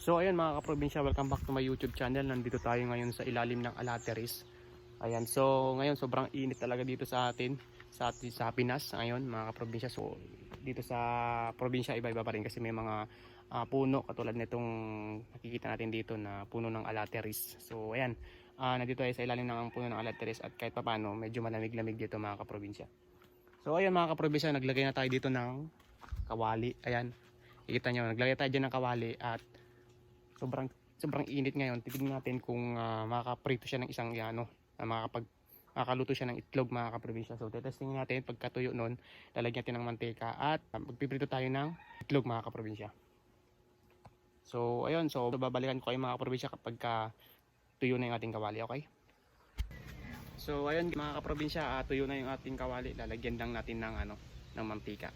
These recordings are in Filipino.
So ayun mga kaprobinsya, welcome back to my YouTube channel. Nandito tayo ngayon sa ilalim ng Alateris. Ayan, so ngayon sobrang init talaga dito sa atin, sa Pinas ngayon mga kaprobinsya. So dito sa probinsya iba-iba pa rin kasi may mga puno katulad nitong nakikita natin dito na puno ng Alateris. So ayan, nandito tayo sa ilalim ng puno ng Alateris at kahit papano medyo malamig-lamig dito mga kaprobinsya. So ayan mga kaprobinsya, naglagay na tayo dito ng kawali. Ayan, ikita nyo, naglagay tayo dyan ng kawali at sobrang init ngayon. Titignan natin kung makakaprito siya ng isang makakaluto siya ng itlog mga kaprobinsya. So tetesting natin pagkatuyo nun, lalagyan natin ng mantika at magpiprito tayo ng itlog mga kaprobinsya. So ayun, so babalikan ko kayo mga kaprobinsya kapag tuyo na yung ating kawali, okay? So ayun mga kaprobinsya, tuyo na yung ating kawali. Lalagyan lang natin ng mantika.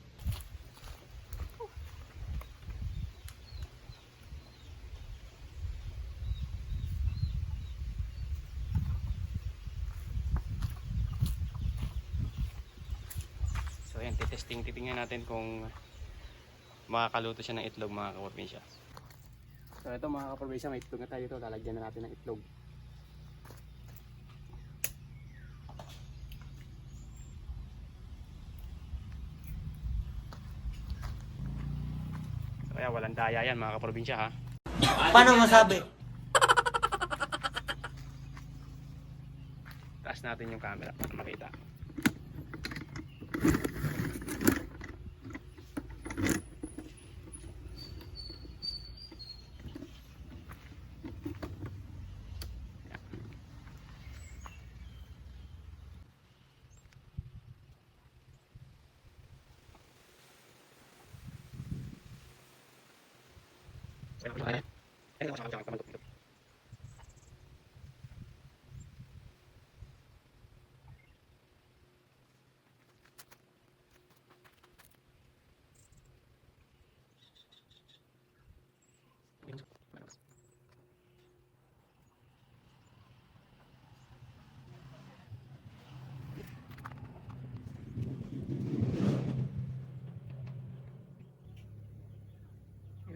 So ayan, titingnan natin kung makakaluto siya ng itlog mga kaprobinsya. So ito mga kaprobinsya, may itlog na tayo dito. Lalagyan na natin ng itlog. So ayan, walang daya yan mga kaprobinsya ha. Paano masabi? Taas natin yung camera para makita.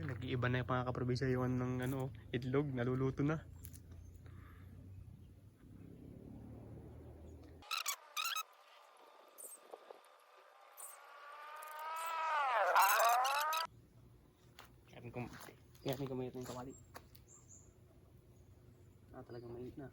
Nag-iiba na yung mga kaprobinsya yung ng itlog, naluluto na. Kaya may kumayat na yung kawali. Talagang mainit na.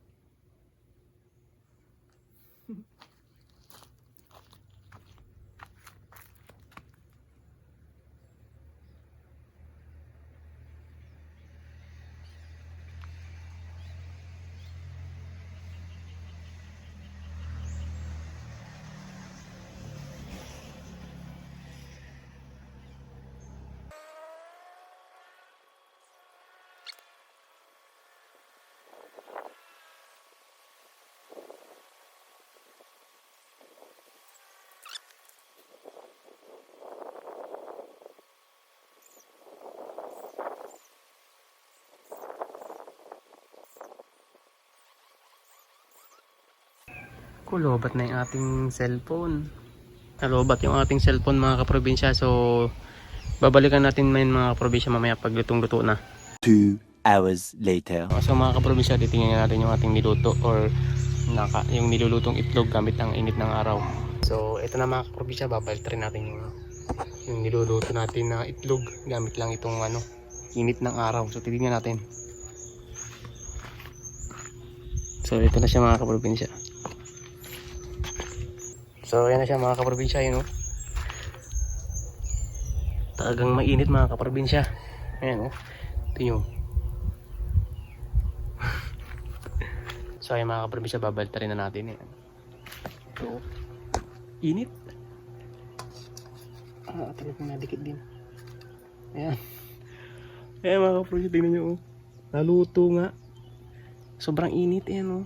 Lobat na yung ating cellphone. Lobat yung ating cellphone mga kaprobinsya. So babalikan natin mga kaprobinsya mamaya pag lutong-luto na. 2 hours later. So mga kaprobinsya, titingnan natin yung ating niluto or yung nilulutong itlog gamit ang init ng araw. So ito na mga kaprobinsya, babaltarin natin yung niluluto natin na itlog gamit lang itong init ng araw. So titingnan natin. So ito na siya mga kaprobinsya. So ayan na siya mga kaprobinsya, yun talagang mainit mga kaprobinsya. Ayan ito yung so ayan mga kaprobinsya, babaltarin na natin ito. Init. Talagang nadikit din. Ayan mga kaprobinsya, tingnan nyo naluto nga. Sobrang init ayan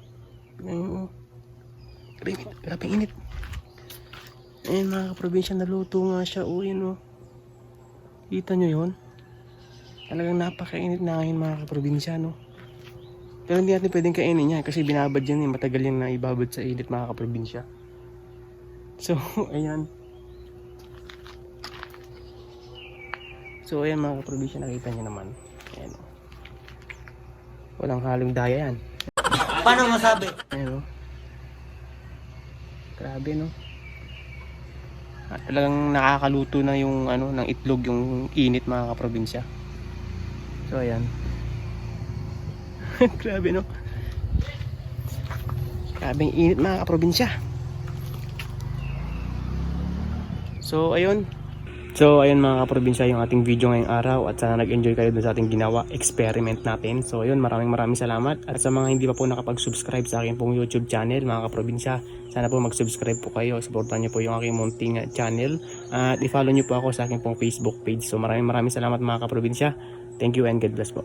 grabe init. Ayan mga kaprobinsya, naluto nga siya. Yun kita nyo yun? Talagang napakainit na ngayon mga kaprobinsya Pero hindi natin pwedeng kainin yan kasi binabad yan matagal yan na ibabad sa init mga kaprobinsya. So ayan. So ayan mga kaprobinsya, nakita nyo naman. Ayan Walang halong daya yan. Paano masabi? Ayun, oh. Grabe, no? At talagang nakakaluto na yung ano, ng itlog, yung init, mga kaprobinsya. So ayan. Grabe, no? Grabe yung init, mga kaprobinsya. So ayun mga kaprobinsya, yung ating video ngayong araw, at sana nag-enjoy kayo dun sa ating ginawa experiment natin. So ayun, maraming salamat. At sa mga hindi pa po nakapag-subscribe sa akin pong YouTube channel, mga kaprobinsya, sana po mag-subscribe po kayo. Supportan niyo po yung aking munting channel. At i-follow niyo po ako sa aking pong Facebook page. So maraming salamat, mga kaprobinsya. Thank you and God bless po.